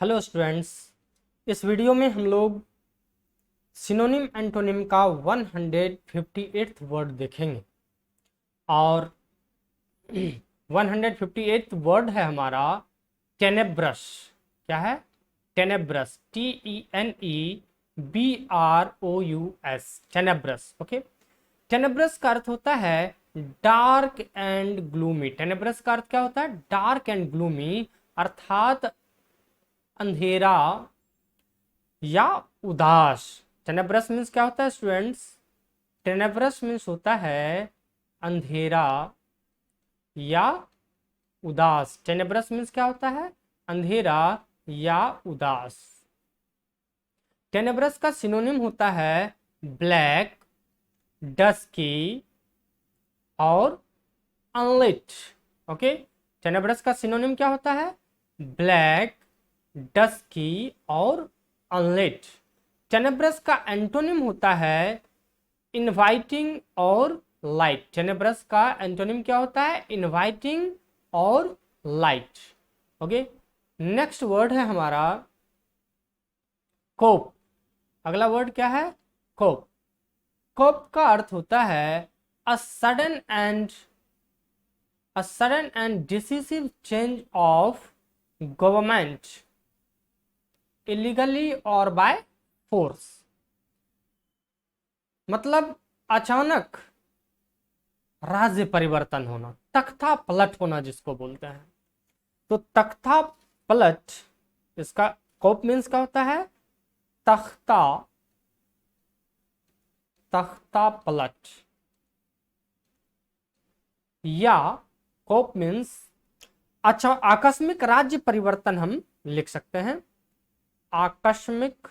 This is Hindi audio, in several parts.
हेलो स्टूडेंट्स, इस वीडियो में हम लोग सिनोनिम एंटोनिम का 158th वर्ड देखेंगे और 158th वर्ड है हमारा टेनेब्रस। क्या है? Tenebrous, TENEBROUS, tenebrous. Okay, tenebrous का अर्थ होता है डार्क एंड ग्लूमी। टेनेब्रस का अर्थ क्या होता है? डार्क एंड ग्लूमी, अर्थात अंधेरा या उदास। टेनेब्रस मीन्स क्या होता है स्टूडेंट्स? टेनेब्रस मीन्स होता है अंधेरा या उदास। टेनेब्रस मीन्स क्या होता है? अंधेरा या उदास। टेनेब्रस का सिनोनिम होता है ब्लैक, डस्की और अनलिट। ओके, टेनेब्रस का सिनोनिम क्या होता है? ब्लैक, डस्की और अनलिट। टेनेब्रस का एंटोनिम होता है इनवाइटिंग और लाइट। टेनेब्रस का एंटोनिम क्या होता है? इनवाइटिंग और लाइट। ओके, नेक्स्ट वर्ड है हमारा कोप। अगला वर्ड क्या है? कोप। कोप का अर्थ होता है a sudden and decisive change of government illegally और बाय फोर्स। मतलब अचानक राज्य परिवर्तन होना, तख्ता पलट होना जिसको बोलते हैं। तो तख्ता पलट, इसका कोप मीन्स क्या होता है? तख्ता, तख्ता पलट। या कोप मीन्स अच्छा आकस्मिक राज्य परिवर्तन हम लिख सकते हैं। आकस्मिक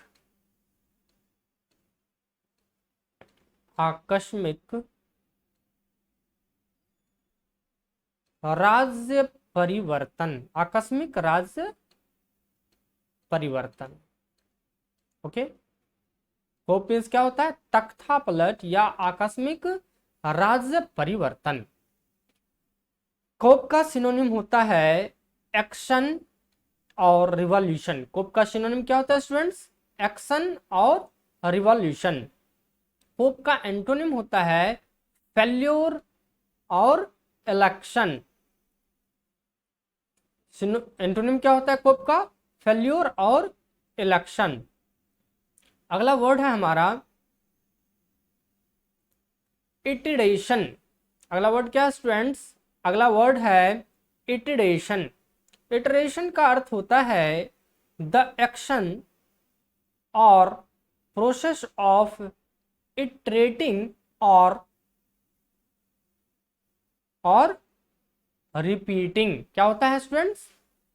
राज्य परिवर्तन, आकस्मिक राज्य परिवर्तन। ओके, कोप मीन्स क्या होता है? तख्ता पलट या आकस्मिक राज्य परिवर्तन। कोप का सिनोनिम होता है एक्शन और रिवॉल्यूशन। कोप का सिनोनिम क्या होता है स्टूडेंट्स? एक्शन और रिवॉल्यूशन। कोप का एंटोनिम होता है फेल्योर और इलेक्शन। एंटोनिम क्या होता है कोप का? फेल्योर और इलेक्शन। अगला वर्ड है हमारा इटिडेशन। अगला वर्ड क्या है स्टूडेंट्स? अगला वर्ड है इटिडेशन। इटरेशन का अर्थ होता है द एक्शन और प्रोसेस ऑफ इटरेटिंग और रिपीटिंग। क्या होता है स्टूडेंट्स?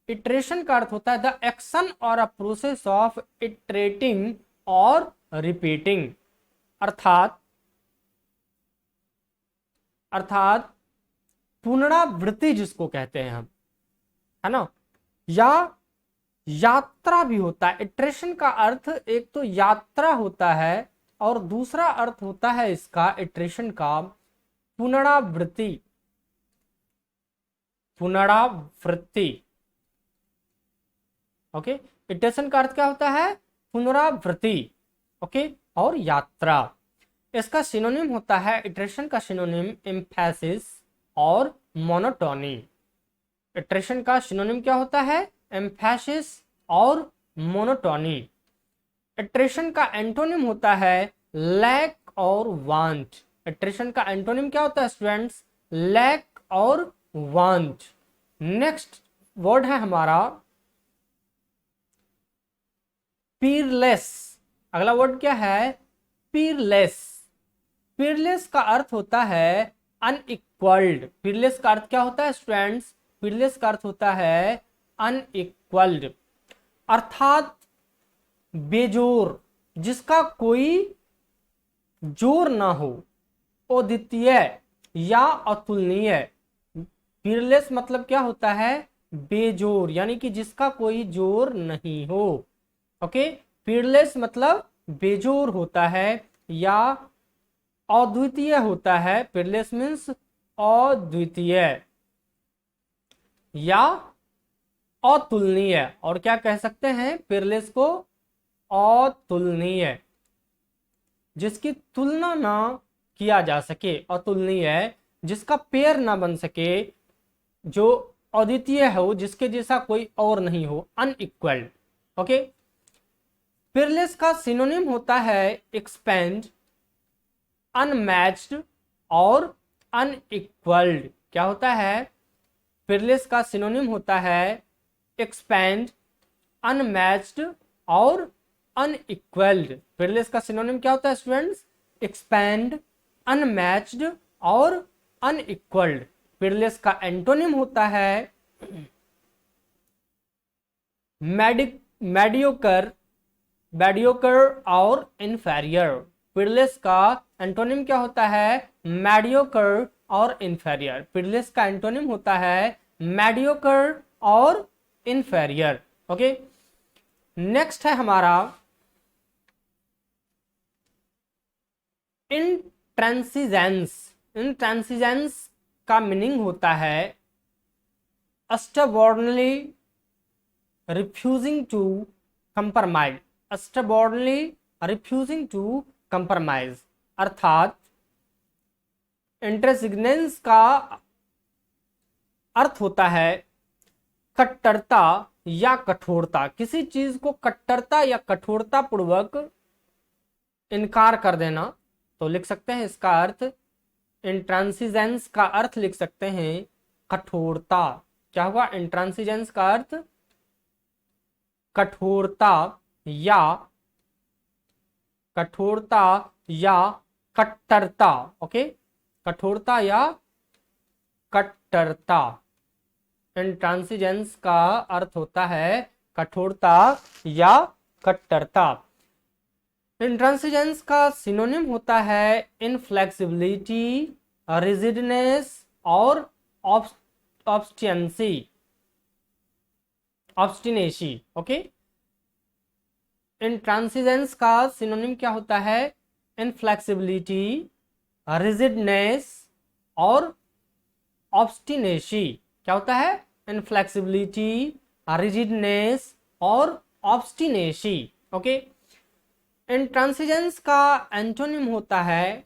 इटरेशन का अर्थ होता है द एक्शन और अ प्रोसेस ऑफ इटरेटिंग और रिपीटिंग, अर्थात पुनरावृत्ति जिसको कहते हैं हम, है ना। या यात्रा भी होता है। इटरेशन का अर्थ एक तो यात्रा होता है और दूसरा अर्थ होता है इसका इटरेशन का पुनरावृत्ति। पुनरावृत्ति। ओके, इटरेशन का अर्थ क्या होता है? पुनरावृत्ति। ओके, और यात्रा। इसका सिनोनिम होता है, इटरेशन का सिनोनिम एम्फेसिस और मोनोटोनी। इटरेशन का सिनोनिम क्या होता है? एम्फेसिस और मोनोटोनी। इटरेशन का एंटोनिम होता है लैक और वांट। इटरेशन का एंटोनिम क्या होता है स्टूडेंट्स? लैक और वांट। नेक्स्ट वर्ड है हमारा पीरलेस। अगला वर्ड क्या है? पीरलेस। पीरलेस का अर्थ होता है अनइक्वल्ड। पीरलेस का अर्थ क्या होता है स्टूडेंट्स? पीरलेस का अर्थ होता है अनइक्वल्ड, अर्थात बेजोर, जिसका कोई जोर ना हो, अद्वितीय या अतुलनीय। पीरलेस मतलब क्या होता है? बेजोर, यानी कि जिसका कोई जोर नहीं हो। ओके, पीरलेस मतलब बेजोर होता है या अद्वितीय होता है। पीरलेस मीन्स अद्वितीय या अतुलनीय, और क्या कह सकते हैं पीयरलेस को? अतुलनीय, जिसकी तुलना ना किया जा सके, अतुलनीय, जिसका पेयर ना बन सके, जो अद्वितीय हो, जिसके जैसा कोई और नहीं हो, अनइक्वल्ड। ओके, पीयरलेस का सिनोनिम होता है एक्सपेंड, अनमैच्ड और अनइक्वल्ड। क्या होता है? पीयरलेस का सिनोनिम होता है एक्सपेंड, अनमैच्ड और अनइक्वल्ड। पीयरलेस का सिनोनिम क्या होता है स्टूडेंट्स? एक्सपेंड, अनमैच्ड और अनइक्वल्ड। पीयरलेस का एंटोनिम होता है मेडियोकर, मेडियोकर और इन्फेरियर। पीयरलेस का एंटोनिम क्या होता है? मेडियोकर और इन्फेरियर। पीयरलेस का एंटोनिम होता है मेडियोकर और इन्फेरियर। ओके, नेक्स्ट है हमारा इंट्रांसिजेंस। इंट्रांसिजेंस का मीनिंग होता है stubbornly refusing to compromise, stubbornly refusing to compromise। अर्थात इंट्रांसिजेंस का अर्थ होता है कट्टरता या कठोरता। किसी चीज को कट्टरता या कठोरता पूर्वक इनकार कर देना, तो लिख सकते हैं इसका अर्थ, इंट्रांसिजेंस का अर्थ लिख सकते हैं कठोरता। क्या होगा इंट्रांसिजेंस का अर्थ? कठोरता या कट्टरता। ओके, कठोरता या कट्टरता। इंट्रांसिजेंस का अर्थ होता है कठोरता या कट्टरता। इंट्रांसिजेंस का सिनोनिम होता है इनफ्लेक्सिबिलिटी, रिजिडनेस और ऑब्स्टिनेसी। ओके, इंट्रांसिजेंस का सिनोनिम क्या होता है? इनफ्लेक्सिबिलिटी, रिजिडनेस और ऑब्स्टिनेसी। क्या होता है? इनफ्लेक्सिबिलिटी, रिजिडनेस और ऑब्स्टिनेसी। ओके, इंट्रांसिजेंस का एंटोनिम होता है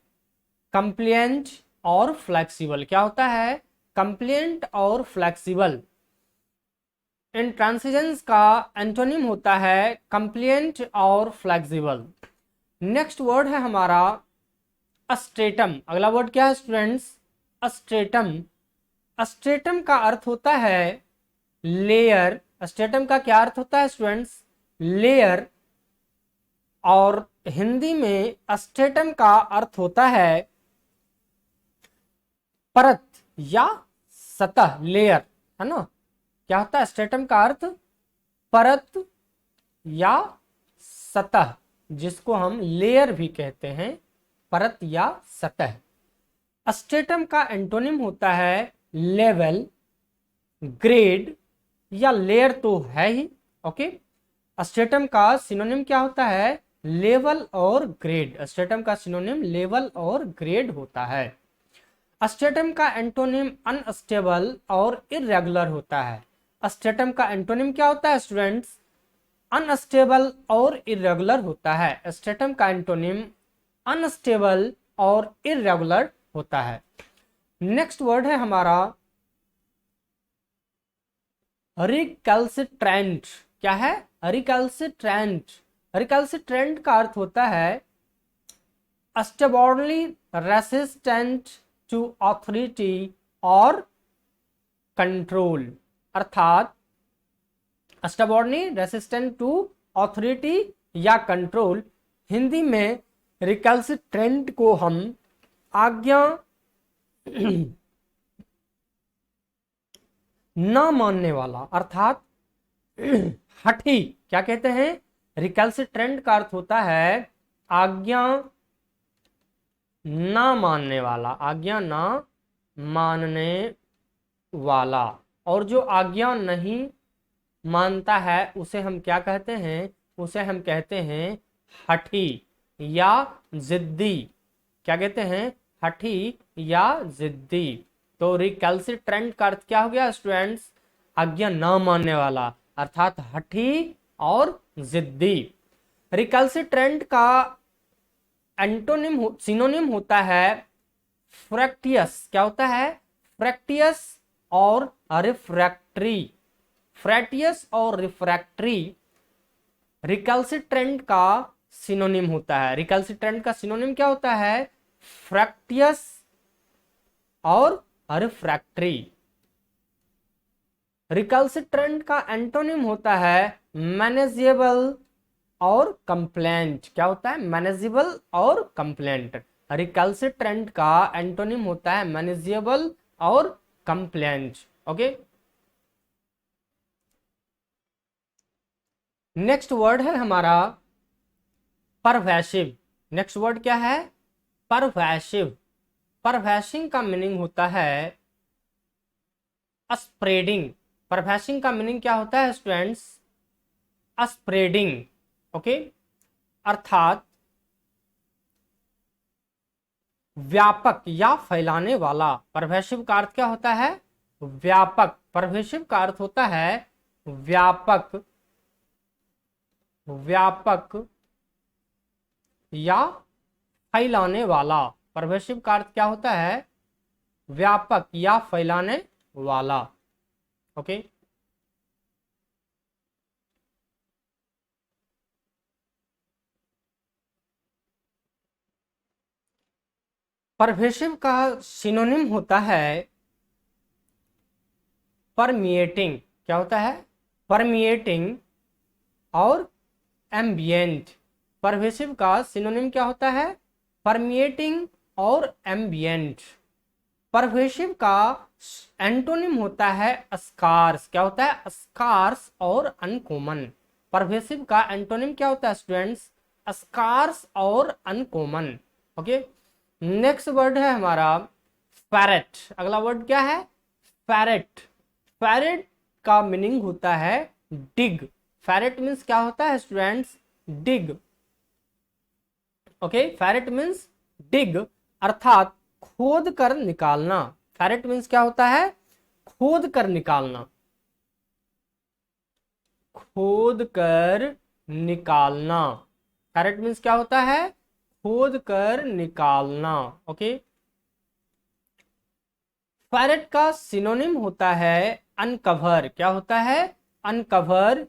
कंप्लिएंट और फ्लेक्सिबल। क्या होता है? कंप्लिएंट और फ्लेक्सिबल। इंट्रांसिजेंस का एंटोनिम होता है कंप्लिएंट और फ्लेक्सिबल। नेक्स्ट वर्ड है हमारा अस्ट्रेटम। अगला वर्ड क्या है स्टूडेंट्स? अस्ट्रेटम। अस्ट्रेटम का अर्थ होता है लेयर। अस्ट्रेटम का क्या अर्थ होता है स्टूडेंट्स? लेयर। और हिंदी में अस्ट्रेटम का अर्थ होता है परत या सतह, लेयर, है ना। क्या होता है अस्ट्रेटम का अर्थ? परत या सतह, जिसको हम लेयर भी कहते हैं, परत या सतह। अस्ट्रेटम का एंटोनिम होता है लेवल, ग्रेड या लेयर तो है ही। ओके, अस्ट्रेटम का सिनोनिम क्या होता है? लेवल और ग्रेड। अस्ट्रेटम का सिनोनिम लेवल और ग्रेड होता है। अस्ट्रेटम का एंटोनिम अनस्टेबल और इरेगुलर होता है। अस्ट्रेटम का एंटोनिम क्या होता है स्टूडेंट्स? अनस्टेबल और इरेगुलर होता है। अस्ट्रेटम का एंटोनिम अनस्टेबल और इरेगुलर होता है। नेक्स्ट वर्ड है हमारा रिकैल्सिट्रेंट। क्या है? रिकैल्सिट्रेंट। रिकैल्सिट्रेंट का अर्थ होता है stubbornly resistant to authority और कंट्रोल। अर्थात stubbornly resistant to authority या कंट्रोल। हिंदी में रिकैल्सिट्रेंट को हम आज्ञा न मानने वाला, अर्थात हठी, क्या कहते हैं? रिकैल्सिट्रेंट का अर्थ होता है आज्ञा ना मानने वाला, आज्ञा ना मानने वाला। और जो आज्ञा नहीं मानता है उसे हम क्या कहते हैं? उसे हम कहते हैं हठी या जिद्दी। क्या कहते हैं? हठी या जिद्दी। तो रिकैल्सिट्रेंट का अर्थ क्या हो गया स्टूडेंट्स? आज्ञा ना मानने वाला अर्थात हठी और जिद्दी। रिकल्सिट्रेंट का सिनोनिम होता है फ्रैक्टियस। क्या होता है? फ्रैक्टियस और रिफ्रैक्टरी। फ्रैक्टियस और रिफ्रैक्टरी रिकल्सिट्रेंट का सिनोनिम होता है। रिकल्सिट्रेंट का सिनोनिम क्या होता है? फ्रैक्टियस और रिफ्रैक्टरी। रिकल्सिट्रेंट का एंटोनिम होता है मैनेजेबल और कंप्लेंट। क्या होता है? मैनेजेबल और कंप्लेंट। रिकल्सिट्रेंट का एंटोनिम होता है मैनेजेबल और कंप्लेंट। ओके, नेक्स्ट वर्ड है हमारा परवैसिव। नेक्स्ट वर्ड क्या है? परवैसिव। परवैसिंग का मीनिंग होता है स्प्रेडिंग। परवैसिंग का मीनिंग क्या होता है स्टूडेंट्स? स्प्रेडिंग। ओके, अर्थात व्यापक या फैलाने वाला। परवेशिव का अर्थ क्या होता है? व्यापक। परवेशिव का अर्थ होता है व्यापक, व्यापक या फैलाने वाला। परवेशिव का अर्थ क्या होता है? व्यापक या फैलाने वाला। ओके, परवेशिव का सिनोनिम होता है परमिएटिंग। क्या होता है? परमिएटिंग और एम्बियंट। परवेसिव का सिनोनिम क्या होता है? परमिएटिंग और एम्बियंट। परवेसिव का एंटोनिम होता है स्कार्स। क्या होता है? स्कार्स और अनकॉमन। परवेसिव का एंटोनिम क्या होता है स्टूडेंट्स? स्कार्स और अनकॉमन। ओके, नेक्स्ट वर्ड है हमारा फैरेट। अगला वर्ड क्या है? फैरेट। फैरेट का मीनिंग होता है डिग। फैरेट मीन्स क्या होता है स्टूडेंट्स? डिग। ओके, फैरेट मीन्स डिग अर्थात खोद कर निकालना। फैरेट मीन्स क्या होता है? खोद कर निकालना। खोद कर निकालना। फैरेट मीन्स क्या होता है? खोद कर निकालना। ओके, फैरेट का सिनोनिम होता है अनकवर। क्या होता है? अनकवर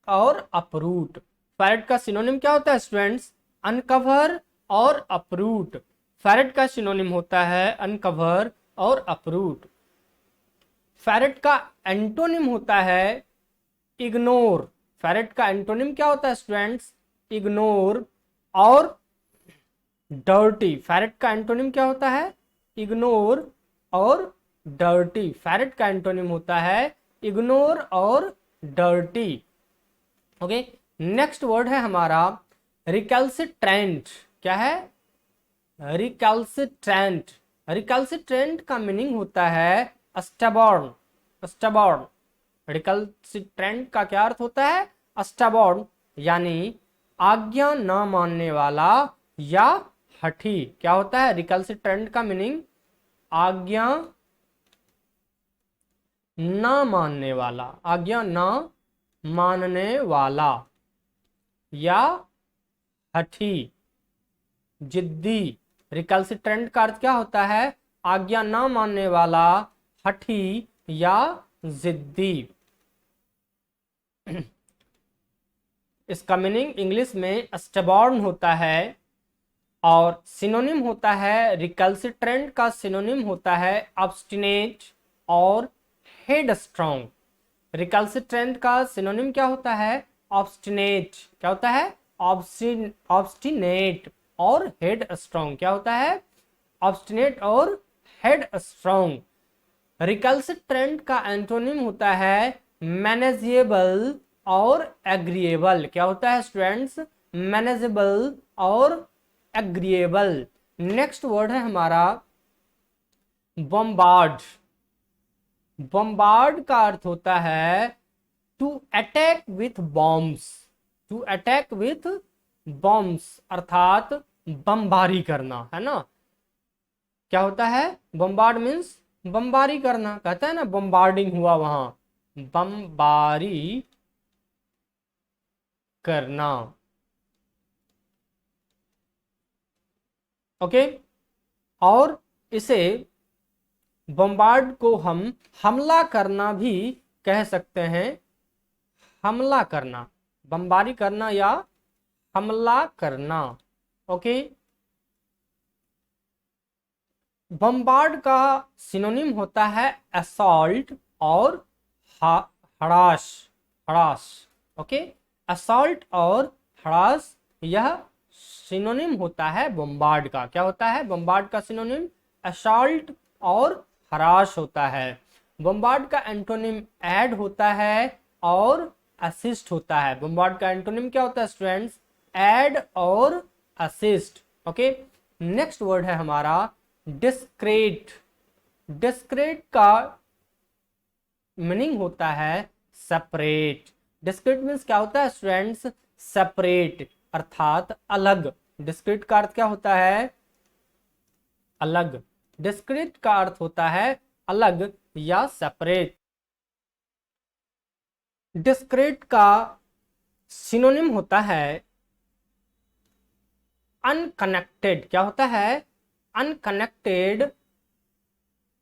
और अपरूट। फैरेट का सिनोनिम क्या होता है स्टूडेंट्स? अनकवर और अपरूट। फैरेट का सिनोनिम होता है अनकवर और अपरूट। फैरेट का एंटोनिम होता है इग्नोर। फैरेट का एंटोनिम क्या होता है स्टूडेंट्स? इग्नोर और डर्टी। फैरेट का एंटोनिम क्या होता है? इग्नोर और डर्टी। फैरेट का एंटोनिम होता है इग्नोर और डर्टी। ओके, नेक्स्ट वर्ड है हमारा रिकल्सिट्रेंट। क्या है? रिकल्सिट्रेंट। रिकल्सिट्रेंट का मीनिंग होता है स्टबॉर्न। स्टबॉर्न। रिकल्सिट्रेंट का क्या अर्थ होता है? स्टबॉर्न यानी आज्ञा न मानने वाला या हठी। क्या होता है रिकल्सिट्रेंट का मीनिंग? आज्ञा न मानने वाला, आज्ञा न मानने वाला या हठी, जिद्दी। रिकल्सिट्रेंट का अर्थ क्या होता है? आज्ञा न मानने वाला, हठी या जिद्दी। इसका मीनिंग इंग्लिश में स्टबॉर्न होता है और सिनोनिम होता है रिकल्सिट्रेंट का सिनोनिम होता है ऑब्स्टिनेट और हेड स्ट्रॉन्ग। रिकल्सिट्रेंट का सिनोनिम क्या होता है? ऑब्स्टिनेट। क्या होता है? ऑब्स्टिनेट और हेड स्ट्रॉन्ग। क्या होता है? ऑब्स्टिनेट और हेड स्ट्रॉन्ग। रिकल्सिट्रेंट का एंटोनिम होता है मैनेजेबल और एग्रीएबल। क्या होता है स्टूडेंट्स? मैनेजेबल और एग्रीएबल। नेक्स्ट वर्ड है हमारा बॉम्बार्ड। बॉम्बार्ड का अर्थ होता है to attack with bombs. To attack with bombs अर्थात बमबारी करना, है ना? क्या होता है? बॉम्बार्ड मीन्स बमबारी करना, कहता है ना बम्बार्डिंग हुआ वहां, बमबारी करना। ओके, और इसे बम्बार्ड को हम हमला करना भी कह सकते हैं, हमला करना, बमबारी करना या हमला करना। ओके, बम्बार्ड का सिनोनिम होता है असॉल्ट और हड़ास, हड़ास। ओके, असॉल्ट और हड़ास, यह सिनोनिम होता है बम्बार्ड का। क्या होता है बम्बार्ड का सिनोनिम? असॉल्ट और हरास होता है। बम्बार्ड का एंटोनिम ऐड होता है और असिस्ट होता है। बम्बार्ड का एंटोनिम क्या होता है स्टूडेंट्स? ऐड और असिस्ट। ओके, नेक्स्ट वर्ड है हमारा डिस्क्रेट। डिस्क्रेट का मीनिंग होता है सेपरेट। डिस्क्रेट मीन्स क्या होता है स्टूडेंट्स? सेपरेट, अर्थात अलग। डिस्क्रेट का अर्थ क्या होता है? अलग। डिस्क्रीट का अर्थ होता है अलग या सेपरेट। डिस्क्रीट का सिनोनिम होता है अनकनेक्टेड। क्या होता है? अनकनेक्टेड,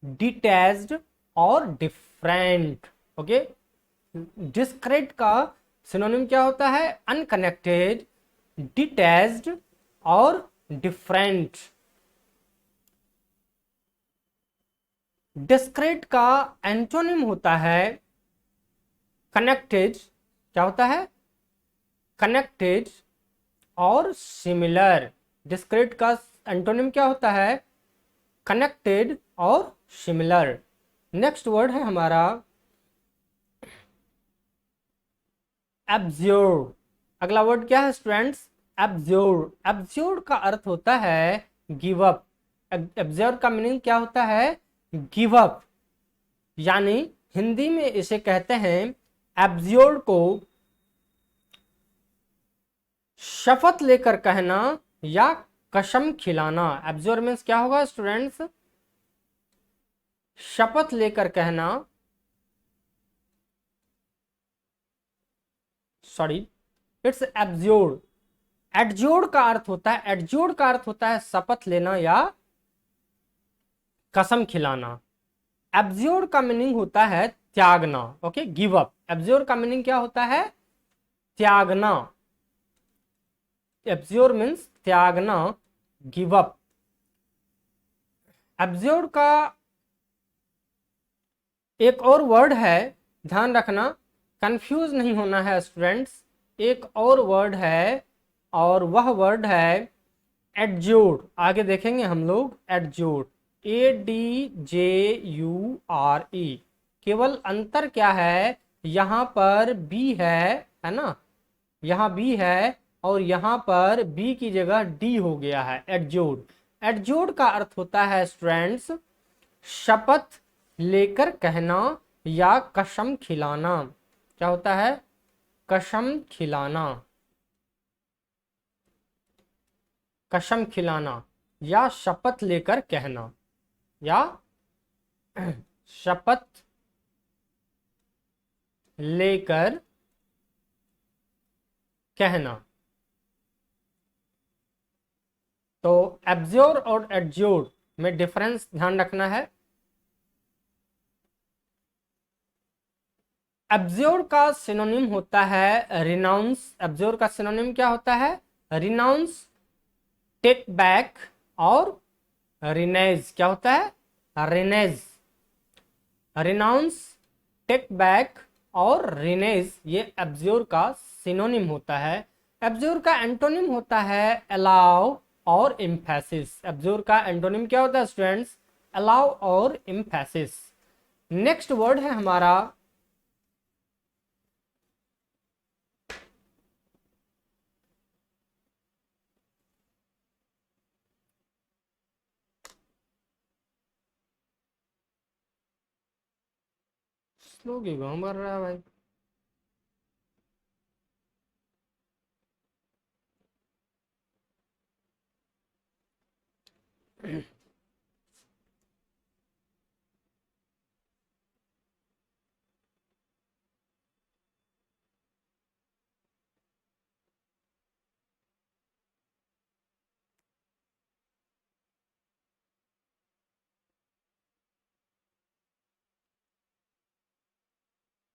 डिटैच्ड और डिफरेंट। ओके, डिस्क्रीट का सिनोनिम क्या होता है? अनकनेक्टेड, डिटैच्ड और डिफरेंट। डिस्क्रीट का एंटोनिम होता है कनेक्टेड। क्या होता है? कनेक्टेड और सिमिलर। डिस्क्रीट का एंटोनिम क्या होता है? कनेक्टेड और सिमिलर। नेक्स्ट वर्ड है हमारा एब्ज्योर्ड। अगला वर्ड क्या है स्टूडेंट्स? एब्ज्योर्ड। एब्ज्योर्ड का अर्थ होता है गिव अप। एब्ज्योर्ड का मीनिंग क्या होता है? Give up. यानी हिंदी में इसे कहते हैं एब्ज्योर्ड को शपथ लेकर कहना या कसम खिलाना। एब्ज्योर्ड मीन्स क्या होगा स्टूडेंट्स? शपथ लेकर कहना, सॉरी, इट्स एब्ज्योर्ड। एडज्योर्ड का अर्थ होता है, एडज्योर्ड का अर्थ होता है शपथ लेना या कसम खिलाना। एब्ज्योर्ड का मीनिंग होता है त्यागना। Okay, give up. एब्ज्योर्ड का मीनिंग क्या होता है? त्यागना। एब्ज्योर मीन्स त्यागना, गिव अप। एब्ज्योर्ड का एक और वर्ड है, ध्यान रखना, कंफ्यूज नहीं होना है स्टूडेंट्स। एक और वर्ड है और वह वर्ड है एडज्योर्ड। आगे देखेंगे हम लोग एडज्योर्ड, ADJURE। केवल अंतर क्या है? यहाँ पर बी है ना, यहाँ बी है और यहाँ पर बी की जगह डी हो गया है। एडज्योर्ड। एडज्योर्ड का अर्थ होता है स्टूडेंट्स शपथ लेकर कहना या कसम खिलाना। क्या होता है? कसम खिलाना, कसम खिलाना या शपथ लेकर कहना या शपथ लेकर कहना। तो एब्ज्योर और एडज्योर में डिफरेंस ध्यान रखना है। एब्ज्योर का सिनोनिम होता है रिनाउंस। एब्ज्योर का सिनोनिम क्या होता है? रिनाउंस, टेक बैक और रिनेज। क्या होता है? रिनेज। रिनाउंस, टेक बैक और रिनेज, ये एब्ज्योर का सिनोनिम होता है। एब्ज्योर का एंटोनिम होता है अलाउ और इम्फेसिस। एब्ज्योर का एंटोनिम क्या होता है स्टूडेंट्स? अलाउ और इम्फेसिस। नेक्स्ट वर्ड है हमारा स्लो क्यों भर रहा है भाई?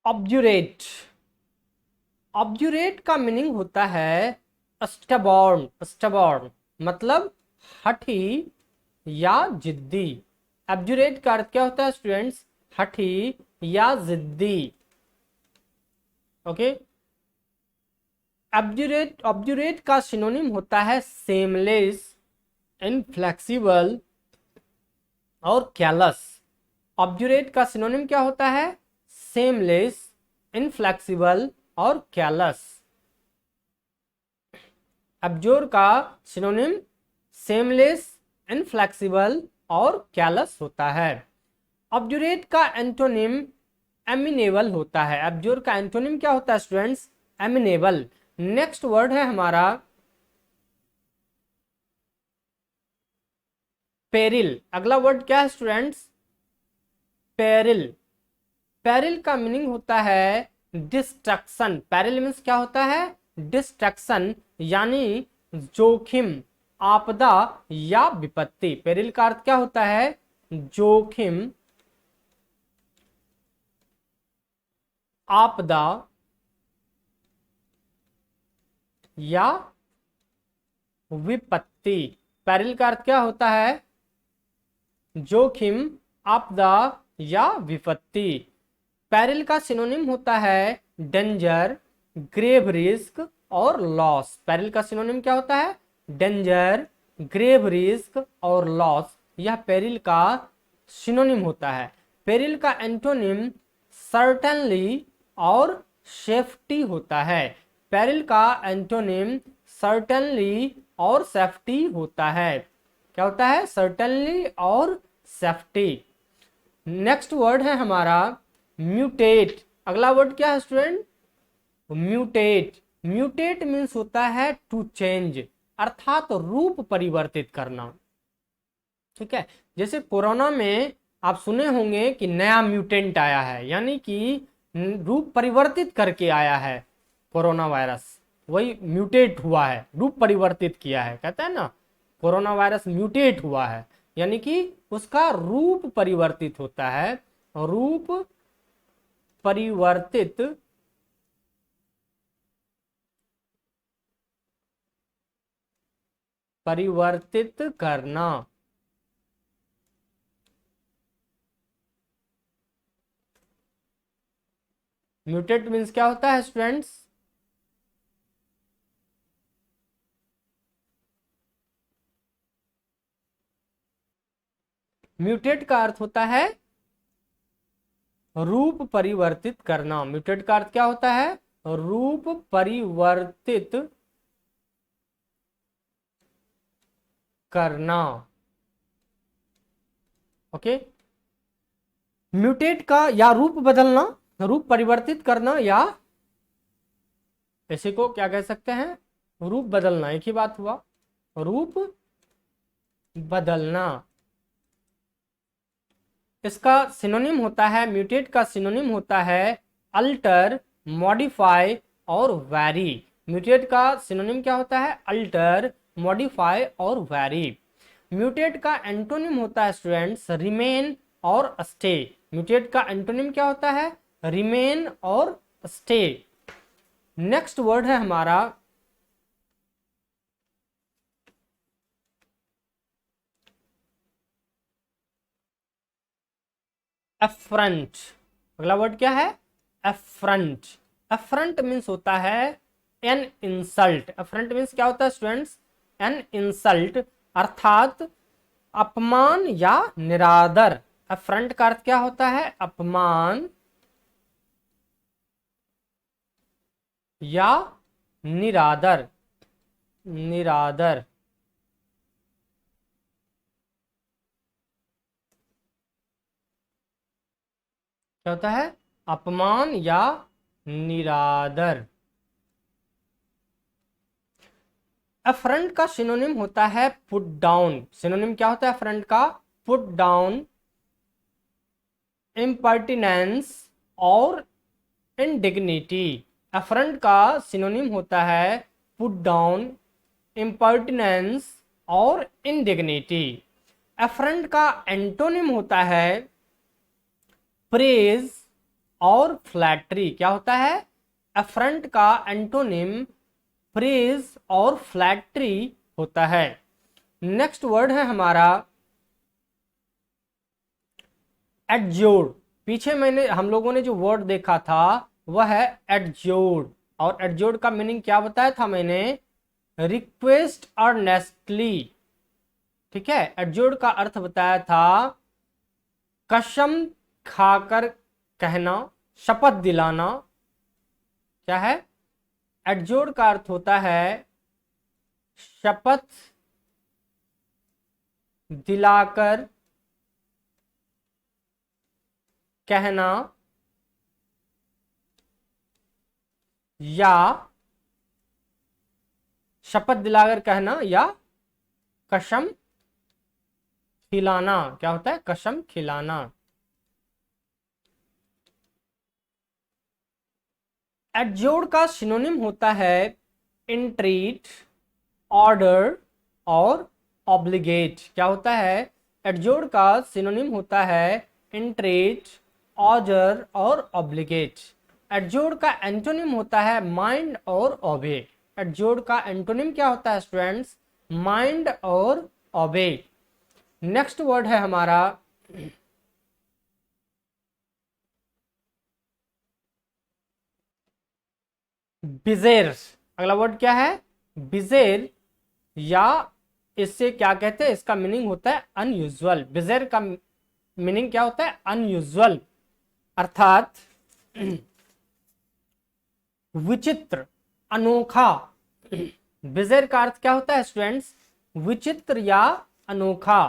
ऑब्जुरेट, ऑब्जुरेट का मीनिंग होता है स्टबॉर्न, स्टबॉर्न मतलब हठी या जिद्दी। ऑब्जुरेट का अर्थ क्या होता है स्टूडेंट्स? हठी या जिद्दी। ओके, ऑब्जुरेट, ऑब्जुरेट का सिनोनिम होता है सेमलेस, इनफ्लेक्सिबल और कैलस। ऑब्जुरेट का सिनोनिम क्या होता है? सेमलेस, इनफ्लेक्सिबल और कैलस। ऑब्जोर का सिनोनिम सेमलेस, इनफ्लेक्सिबल और कैलस होता है। ऑब्जुरेट का एंटोनिम एमिनेबल होता है। ऑब्जोर का एंटोनिम क्या होता है स्टूडेंट्स? एमिनेबल। नेक्स्ट वर्ड है हमारा पेरिल। अगला वर्ड क्या है स्टूडेंट्स? पेरिल। पेरिल का मीनिंग होता है डिस्ट्रक्शन। पेरिल मीन्स क्या होता है? डिस्ट्रक्शन यानी जोखिम, आपदा या विपत्ति। पेरिल का अर्थ क्या होता है? जोखिम, आपदा या विपत्ति। पेरिल का अर्थ क्या होता है? जोखिम, आपदा या विपत्ति। पेरिल का सिनोनिम होता है डेंजर, ग्रेव रिस्क और लॉस। पेरिल का सिनोनिम क्या होता है? डेंजर, ग्रेव रिस्क और लॉस। यह पेरिल का सिनोनिम होता है। पेरिल का एंटोनिम सर्टेनली और सेफ्टी होता है। पेरिल का एंटोनिम सर्टेनली और सेफ्टी होता है। क्या होता है? सर्टेनली और सेफ्टी। नेक्स्ट वर्ड है हमारा म्यूटेट। अगला वर्ड क्या है स्टूडेंट? म्यूटेट। म्यूटेट मीन्स होता है टू चेंज, अर्थात रूप परिवर्तित करना। ठीक है, जैसे कोरोना में आप सुने होंगे कि नया म्यूटेंट आया है, यानी कि रूप परिवर्तित करके आया है कोरोना वायरस। वही म्यूटेट हुआ है, रूप परिवर्तित किया है। कहता है ना कोरोना वायरस म्यूटेट हुआ है, यानी कि उसका रूप परिवर्तित होता है। रूप परिवर्तित परिवर्तित करना। म्यूटेट मीन्स क्या होता है स्टूडेंट्स? म्यूटेट का अर्थ होता है रूप परिवर्तित करना। म्यूटेट का अर्थ क्या होता है? रूप परिवर्तित करना। ओके, म्यूटेट का या रूप बदलना, रूप परिवर्तित करना, या इसी को क्या कह सकते हैं? रूप बदलना। एक ही बात हुआ, रूप बदलना। इसका सिनोनिम होता है, म्यूटेट का सिनोनिम होता है अल्टर, मॉडिफाई और वैरी। म्यूटेट का सिनोनिम क्या होता है? अल्टर, मॉडिफाई और वैरी। म्यूटेट का एंटोनिम होता है स्टूडेंट्स रिमेन और स्टे। म्यूटेट का एंटोनिम क्या होता है? रिमेन और स्टे। नेक्स्ट वर्ड है हमारा अफ्रंट। अगला वर्ड क्या है? अफ्रंट। अफ्रंट मीन्स होता है एन इंसल्ट। अफ्रंट मीन्स क्या होता है स्टूडेंट्स? एन इंसल्ट, अर्थात अपमान या निरादर। अफ्रंट का अर्थ क्या होता है? अपमान या निरादर, निरादर। क्या होता है? अपमान या निरादर। अफ्रंट का सिनोनिम होता है पुट डाउन। सिनोनिम क्या होता है अफ्रंट का? पुट डाउन, इम्पर्टिनेंस और इंडिग्निटी। अफ्रंट का सिनोनिम होता है पुट डाउन, इम्पर्टिनेंस और इंडिग्निटी। अफ्रंट का एंटोनिम होता है प्रेज और फ्लैटरी। क्या होता है? अफ्रंट का एंटोनिम प्रेज और फ्लैटरी होता है। नेक्स्ट वर्ड है हमारा एडज्योर्ड। पीछे हम लोगों ने जो वर्ड देखा था वह है एडज्योर्ड, और एडज्योर्ड का मीनिंग क्या बताया था मैंने? Request earnestly. ठीक है, एडज्योर्ड का अर्थ बताया था कसम खाकर कहना, शपथ दिलाना। क्या है? एडज्योर्ड का अर्थ होता है शपथ दिलाकर कहना या शपथ दिलाकर कहना या कसम खिलाना। क्या होता है? कसम खिलाना। एडज्योर्ड का सिनोनिम होता है इंट्रीट, ऑर्डर और ऑब्लिगेट। क्या होता है? एडज्योर्ड का सिनोनिम होता है इंट्रीट, ऑर्डर और ऑब्लिगेट। एडज्योर्ड का एंटोनिम होता है माइंड और ओबे। एडज्योर्ड का एंटोनिम क्या होता है स्टूडेंट्स? माइंड और ओबे। नेक्स्ट वर्ड है हमारा बिजेर। अगला वर्ड क्या है? बिजेर, या इससे क्या कहते हैं? इसका मीनिंग होता है अनयूजुअल। बिजेर का मीनिंग क्या होता है? अनयूजुअल, अर्थात विचित्र, अनोखा। बिजेर का अर्थ क्या होता है स्टूडेंट्स? विचित्र या अनोखा।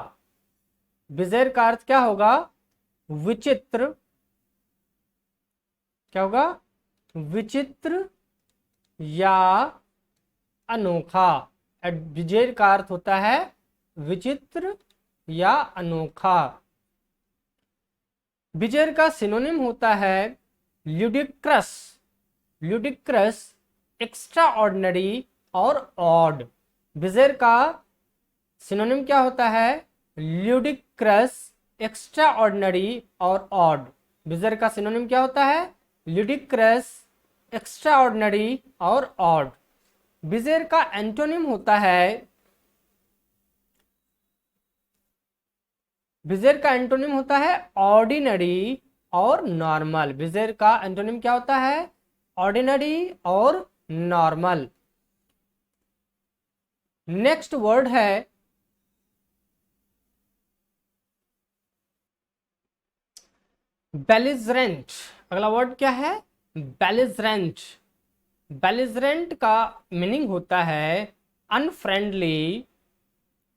बिजेर का अर्थ क्या होगा? विचित्र। क्या होगा? विचित्र या अनोखा। बिजेर का अर्थ होता है विचित्र या अनोखा। बिजेर का सिनोनिम होता है ल्यूडिक्रस। ल्यूडिक्रस, एक्स्ट्रा ऑर्डिनरी और ऑड। बिजेर का सिनोनिम क्या होता है? ल्यूडिक्रस, एक्स्ट्रा ऑर्डिनरी और ऑड। बिजेर का सिनोनिम क्या होता है? ल्यूडिक्रस, एक्स्ट्रा ऑर्डिनरी और ऑड। बिजेर का एंटोनिम होता है बिजेर का एंटोनिम होता है ऑर्डिनरी और नॉर्मल। बिजेर का एंटोनिम क्या होता है? ऑर्डिनरी और नॉर्मल। नेक्स्ट वर्ड है बेलिजरेंट। अगला वर्ड क्या है? बेलिजरेंट। बेलिजरेंट का मीनिंग होता है अनफ्रेंडली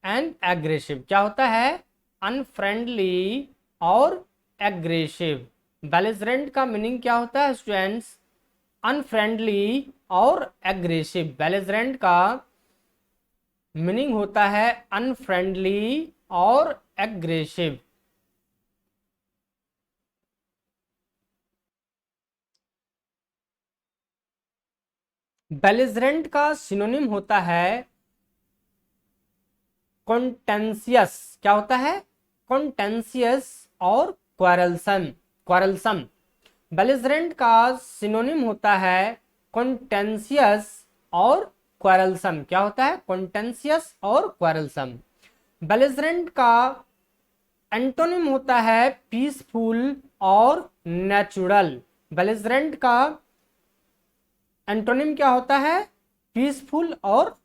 एंड एग्रेसिव। क्या होता है? अनफ्रेंडली और एग्रेसिव। बेलिजरेंट का मीनिंग क्या होता है स्टूडेंट्स? अनफ्रेंडली और एग्रेसिव। बेलिजरेंट का मीनिंग होता है अनफ्रेंडली और एग्रेसिव। बेलिजरेंट का सिनोनिम होता है कॉन्टेंशियस। क्या होता है? कॉन्टेंशियस और क्वारलसम। क्वारलसम। बेलिजरेंट का सिनोनिम होता है कॉन्टेंशियस और क्वारलसम। क्या होता है? कॉन्टेंशियस और क्वारलसम। बेलिजरेंट का एंटोनिम होता है पीसफुल और नेचुरल। बेलिजरेंट का एंटोनिम क्या होता है? पीसफुल और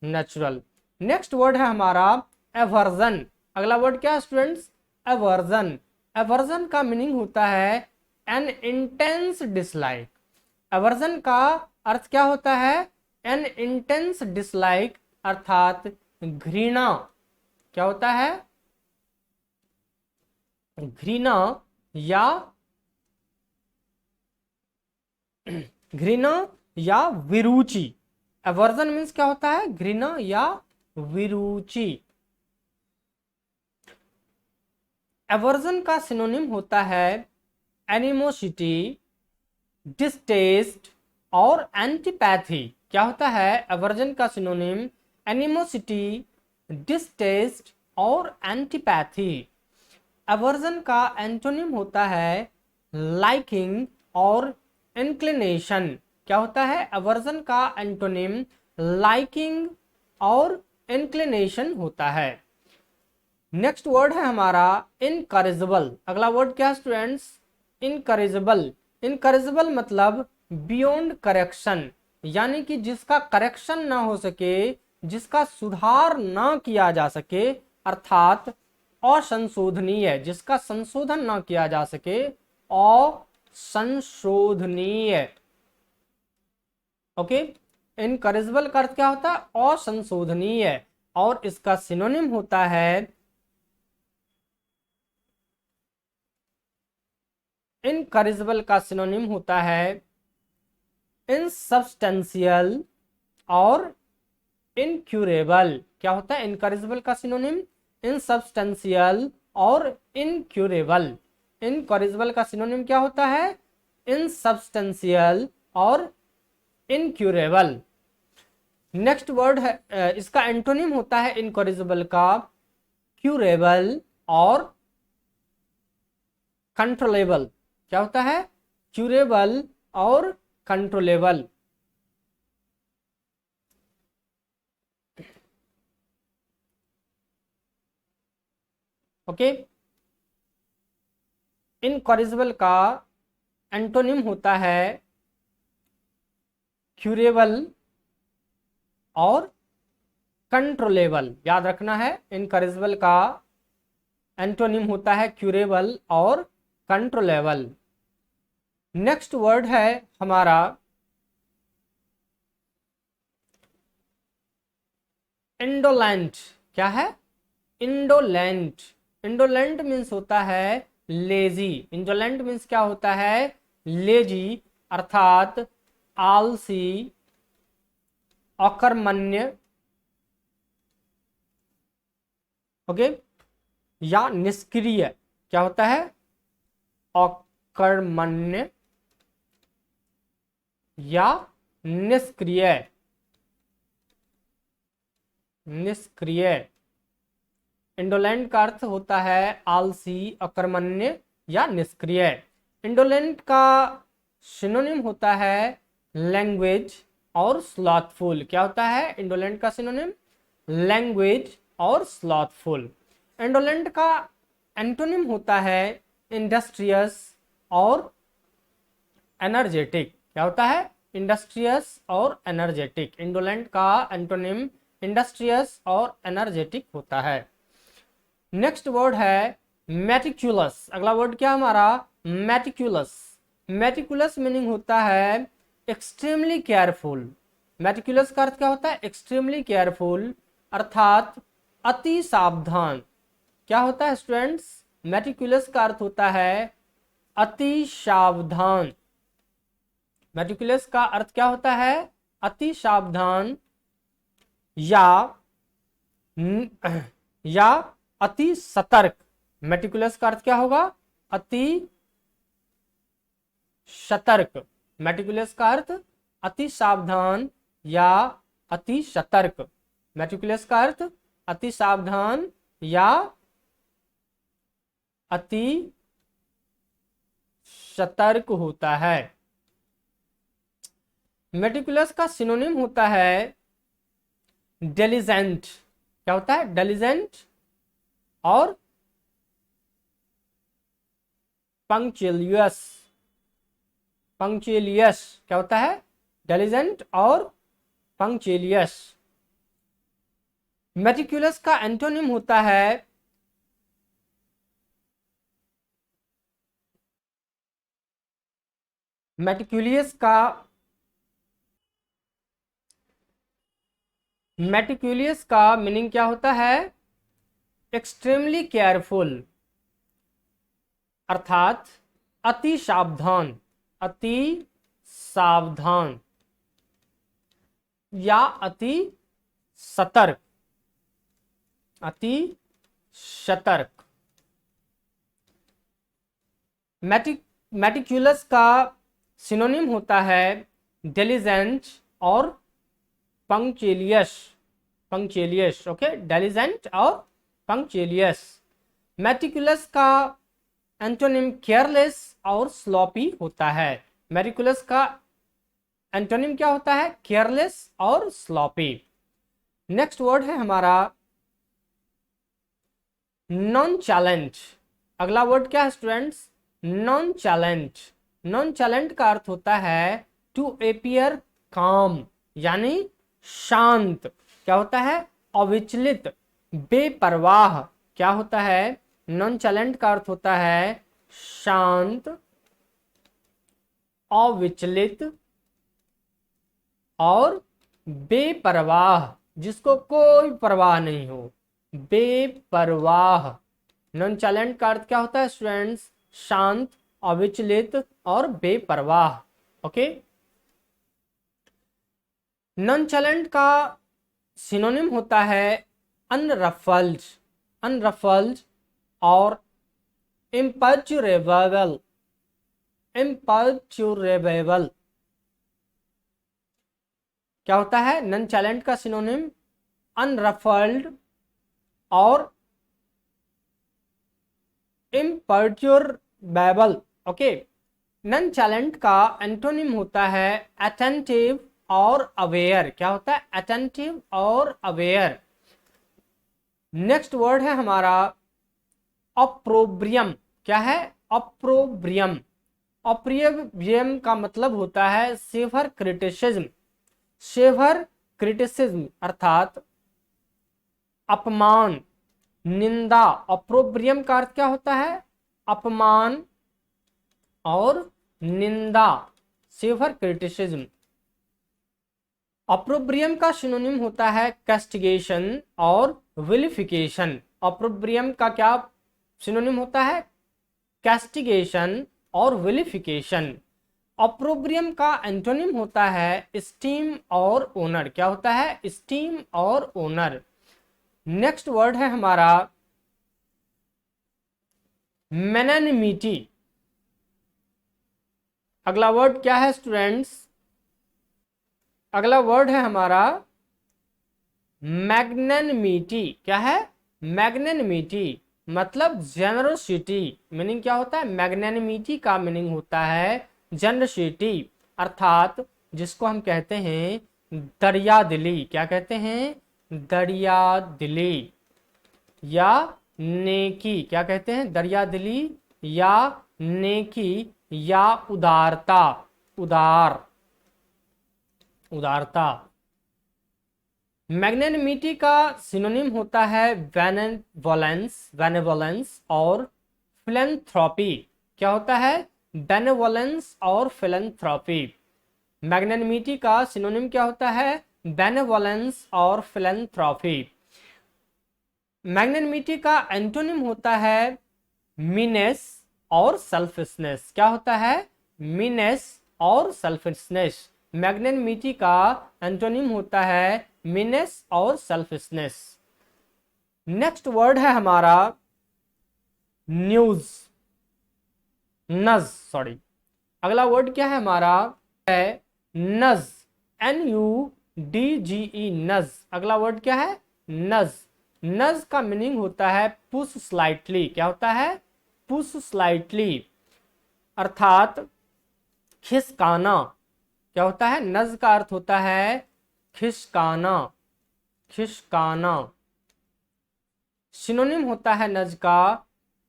नेचुरल। नेक्स्ट वर्ड है हमारा एवर्जन। अगला वर्ड क्या है स्टूडेंट्स? एवर्जन। एवर्जन का मीनिंग होता है एन इंटेंस डिसलाइक। एवर्जन का अर्थ क्या होता है? एन इंटेंस डिसलाइक, अर्थात घृणा। क्या होता है? घृणा या घृणा या विरुचि। एवर्जन मीन्स क्या होता है? घृणा या विरुचि। एवर्जन का सिनोनिम होता है एनिमोसिटी, डिस्टेस्ट और एंटीपैथी। क्या होता है एवर्जन का सिनोनिम? एनिमोसिटी, डिस्टेस्ट और एंटीपैथी। एवर्जन का एंटोनिम होता है लाइकिंग, और इंक्लिनेशन। क्या होता है? अवर्जन का एंटोनिम लाइकिंग और इंक्लिनेशन होता है। नेक्स्ट वर्ड है हमारा इनकरेजेबल। अगला वर्ड क्या है स्टूडेंट्स? इनकरेजेबल। इनकरेजेबल मतलब बियॉन्ड करेक्शन, यानी कि जिसका करेक्शन ना हो सके, जिसका सुधार ना किया जा सके, अर्थात असंशोधनीय, जिसका संशोधन ना किया जा सके, असंशोधनीय। ओके, इनकरेजेबल का अर्थ क्या होता है? असंशोधनीय। और इसका सिनोनिम होता है, इनकरेजेबल का सिनोनिम होता है इनसब्सटेंशियल और इनक्यूरेबल। क्या होता है इनकरेजेबल का सिनोनिम? इनसब्सटेंशियल और इनक्यूरेबल। इनकरेजेबल का सिनोनिम क्या होता है? इनसब्सटेंशियल और इनक्यूरेबल। नेक्स्ट वर्ड है, इसका एंटोनिम होता है इनकरेजेबल का क्यूरेबल और कंट्रोलेबल। क्या होता है? क्यूरेबल और कंट्रोलेबल। ओके, इनकरेजेबल का एंटोनिम होता है क्यूरेबल और कंट्रोलेबल। याद रखना है, इनकरेजेबल का एंटोनिम होता है क्यूरेबल और कंट्रोलेबल। नेक्स्ट वर्ड है हमारा इंडोलेंट। क्या है? इंडोलेंट। इंडोलेंट मीन्स होता है लेजी। इंडोलेंट मीन्स क्या होता है? लेजी, अर्थात आलसी, अकर्मण्य। ओके, या निष्क्रिय। क्या होता है? अकर्मण्य या निष्क्रिय। निष्क्रिय। इंडोलेंट का अर्थ होता है आलसी, अकर्मण्य या निष्क्रिय। इंडोलेंट का सिनोनिम होता है लैंग्वेज और स्लॉथफुल। क्या होता है इंडोलेंट का सिनोनिम? लैंग्वेज और स्लॉथफुल। इंडोलेंट का एंटोनिम होता है इंडस्ट्रियस और एनर्जेटिक। क्या होता है? इंडस्ट्रियस और एनर्जेटिक। इंडोलेंट का एंटोनिम इंडस्ट्रियस और एनर्जेटिक होता है। नेक्स्ट वर्ड है मेटिकुलस। अगला वर्ड क्या हमारा? मेटिकुलस। मेटिकुलस मीनिंग होता है एक्सट्रीमली केयरफुल। मेटिकुलस का अर्थ क्या होता है? एक्सट्रीमली केयरफुल, अर्थात अति सावधान। क्या होता है स्टूडेंट्स? मेटिकुलस का अर्थ होता है अति सावधान। मेटिकुलस का अर्थ क्या होता है? अति सावधान या अति सतर्क। मेटिकुलस का अर्थ क्या होगा? अति सतर्क। मेटिकुलस का अर्थ अति सावधान या अति सतर्क। मेटिकुलस का अर्थ अति सावधान या अति सतर्क होता है। मेटिकुलस का सिनोनिम होता है डिलिजेंट। क्या होता है? डिलिजेंट और पंक्चुअलियस। पंक्चुअलियस। क्या होता है? डिलिजेंट और पंक्चुअलियस। मेटिकुलस का एंटोनिम होता है मेटिकुलियस का मेटिकुलियस का मीनिंग क्या होता है? एक्सट्रीमली केयरफुल, अर्थात अति सावधान। अति सावधान या अति सतर्क। अति सतर्क। मेटिकुलस का सिनोनिम होता है डिलिजेंट और पंक्चुअलियस। पंक्चुअलियस। ओके, डिलिजेंट और पंक्चुअलियस। मेटिकुलस का एंटोनिम केयरलेस और स्लॉपी होता है। मेरिकुलस का एंटोनिम क्या होता है? केयरलेस और स्लॉपी। नेक्स्ट वर्ड है हमारा नॉन चैलेंज। अगला वर्ड क्या है students? Non challenge. Non challenge का अर्थ होता है टू अपीयर काम, यानी शांत। क्या होता है? अविचलित, बेपरवाह। क्या होता है? नॉन चैलेंज का अर्थ होता है शांत, अविचलित और बेपरवाह, जिसको कोई परवाह नहीं हो, बेपरवाह। नॉन चैलेंज का अर्थ क्या होता है स्टूडेंट्स? शांत, अविचलित और बेपरवाह। ओके। नॉन चैलेंज का सिनोनिम होता है अनरफल्ड, अनरफल्ड और इम्पर्चुरेबल, इम्पर्चुरेबल। क्या होता है नॉन चैलेंज का सिनोनिम? अनरफल्ड और इम्पर्चुरेबल। ओके। नॉन चैलेंज का एंटोनिम होता है अटेंटिव और अवेयर। क्या होता है? अटेंटिव और अवेयर। नेक्स्ट वर्ड है हमारा अप्रोब्रियम। क्या है? अप्रोब्रियम। अप्रोब्रियम का मतलब होता है सेवर क्रिटिसिज्म, सेवर क्रिटिसिज्म अर्थात अपमान, निंदा। अप्रोब्रियम का अर्थ क्या होता है? अपमान और निंदा, सेवर क्रिटिसिज्म। अप्रोब्रियम का सिनोनिम होता है कैस्टिगेशन और विलिफिकेशन। अप्रोब्रियम का क्या सिनोनिम होता है? कैस्टिगेशन और विलिफिकेशन। अप्रोब्रियम का एंटोनिम होता है स्टीम और ओनर। क्या होता है? स्टीम और ओनर। नेक्स्ट वर्ड है हमारा मैग्नेनिमिटी। अगला वर्ड क्या है स्टूडेंट्स? अगला वर्ड है हमारा मैग्नेनिमिटी। क्या है? मैग्नेनिमिटी मतलब जेनरोसिटी। मीनिंग क्या होता है? मैग्नेनिमिटी का मीनिंग होता है जेनरोसिटी, अर्थात जिसको हम कहते हैं दरिया दिली। क्या कहते हैं? दरिया दिली या नेकी। क्या कहते हैं? दरिया दिली या नेकी या उदारता, उदार, उदारता। मैग्नेनिमिटी का सिनोनिम होता है बेनेवोलेंस, बेनेवोलेंस और फिलैंथ्रोपी। क्या होता है? बेनेवोलेंस और फिलैंथ्रोपी। मैग्नेनिमिटी का सिनोनिम क्या होता है? बेनेवोलेंस और फिलैंथ्रोपी। मैग्नेनिमिटी का एंटोनिम होता है मीनेस और सेल्फिशनेस। क्या होता है? मीनेस और सेल्फिशनेस। मैग्नेनिमिटी का एंटोनिम होता है मीनेस और सेल्फिशनेस। नेक्स्ट वर्ड है हमारा न्यूज, नज, सॉरी। अगला वर्ड क्या है हमारा? है नज, NUDGE, नज। अगला वर्ड क्या है? नज। नज का मीनिंग होता है पुश स्लाइटली। क्या होता है? पुश स्लाइटली अर्थात खिसकाना। क्या होता है? नज का अर्थ होता है खिसकाना, खिसकाना। सिनोनिम होता है नज का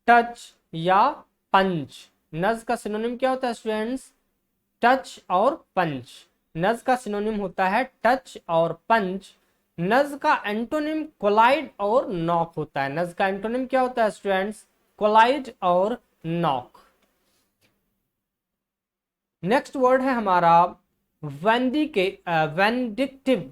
टच या पंच। नज का सिनोनिम क्या होता है स्टूडेंट्स? टच और पंच। नज का सिनोनिम होता है टच और पंच। नज का एंटोनिम कोलाइड और नॉक होता है। नज का एंटोनिम क्या होता है स्टूडेंट्स? कोलाइड और नॉक। नेक्स्ट वर्ड है हमारा वेंडिक्टिव,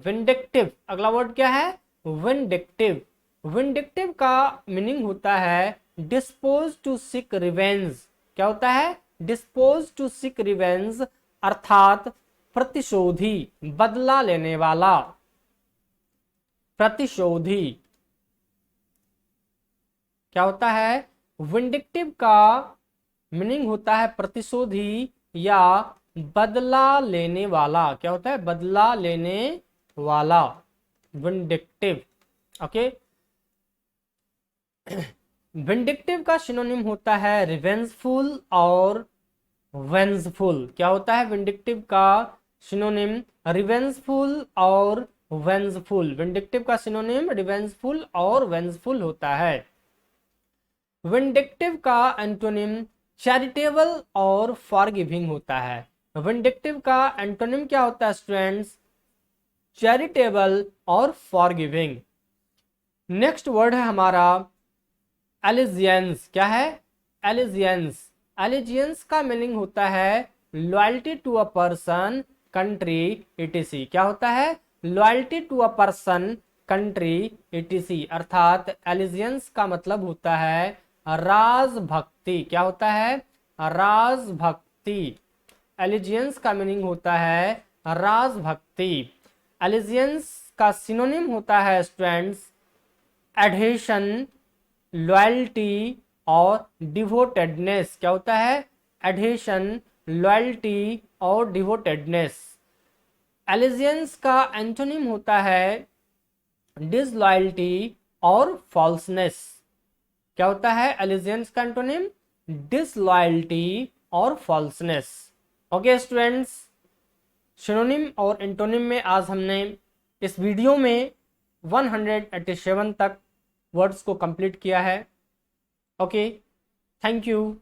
विंडिक्टिव। अगला वर्ड क्या है? विंडिक्टिव। विंडिक्टिव का मीनिंग होता है डिस्पोज टू सीक रिवेंज। क्या होता है? डिस्पोज टू सीक रिवेंज अर्थात प्रतिशोधी, बदला लेने वाला, प्रतिशोधी। क्या होता है? विंडिक्टिव का मीनिंग होता है प्रतिशोधी या बदला लेने वाला। क्या होता है? बदला लेने वाला, विंडिक्टिव। ओके। विंडिक्टिव का सिनोनिम होता है रिवेंजफुल और वेंजफुल। क्या होता है विंडिक्टिव का सिनोनिम? रिवेंजफुल और वेंजफुल। विंडिक्टिव का सिनोनिम रिवेंजफुल और वेंजफुल होता है। विंडिक्टिव का एंटोनिम चैरिटेबल और फॉरगिविंग होता है। विंडिक्टिव का एंटोनिम क्या होता है स्टूडेंट्स? चैरिटेबल और फॉरगिविंग। नेक्स्ट वर्ड है हमारा एलिजियंस। क्या है? एलिजियंस। एलिजियंस का मीनिंग होता है loyalty to a person, country, ETC. क्या होता है? Loyalty to a person, country, ETC. अर्थात एलिजियंस का मतलब होता है राजभक्ति। क्या होता है? राजभक्ति। एलिजियंस का मीनिंग होता है राजभक्ति। एलिजियंस का सिनोनिम होता है स्टूडेंट्स एडहेशन, लॉयल्टी और डिवोटेडनेस। क्या होता है? एडहेशन, लॉयल्टी और डिवोटेडनेस। एलिजियंस का एंटोनिम होता है डिसलॉयल्टी और फॉल्सनेस। क्या होता है एलिजियंस का एंटोनिम? डिसलॉयल्टी और फॉल्सनेस। ओके स्टूडेंट्स, सिनोनिम और एंटोनिम में आज हमने इस वीडियो में 187 तक वर्ड्स को कंप्लीट किया है। Okay, thank you.